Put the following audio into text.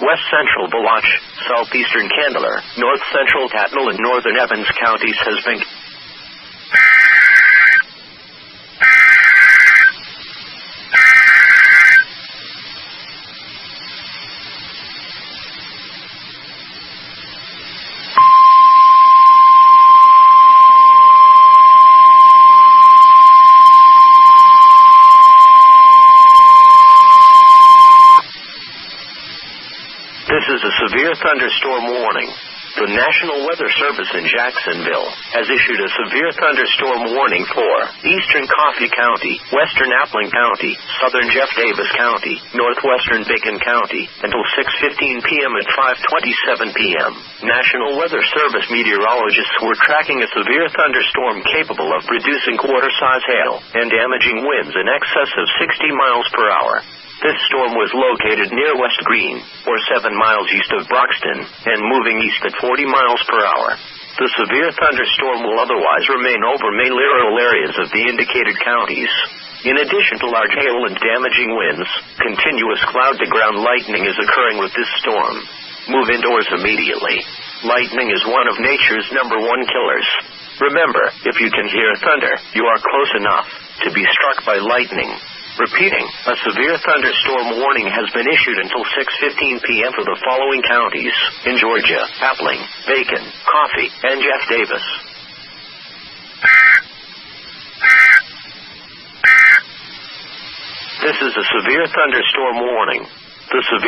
west central Balach, southeastern Candler, north central Tatnall and northern Evans counties has been... This is a severe thunderstorm warning. The National Weather Service in Jacksonville has issued a severe thunderstorm warning for eastern Coffee County, western Appling County, southern Jeff Davis County, northwestern Bacon County, until 6:15 p.m. and 5:27 p.m. National Weather Service meteorologists were tracking a severe thunderstorm capable of producing quarter-size hail and damaging winds in excess of 60 miles per hour. This storm was located near West Green, or 7 miles east of Broxton, and moving east at 40 miles per hour. The severe thunderstorm will otherwise remain over main littoral areas of the indicated counties. In addition to large hail and damaging winds, continuous cloud-to-ground lightning is occurring with this storm. Move indoors immediately. Lightning is one of nature's #1 killers. Remember, if you can hear thunder, you are close enough to be struck by lightning. Repeating, a severe thunderstorm warning has been issued until 6:15 p.m. for the following counties in Georgia: Appling, Bacon, Coffee, and Jeff Davis. This is a severe thunderstorm warning. The severe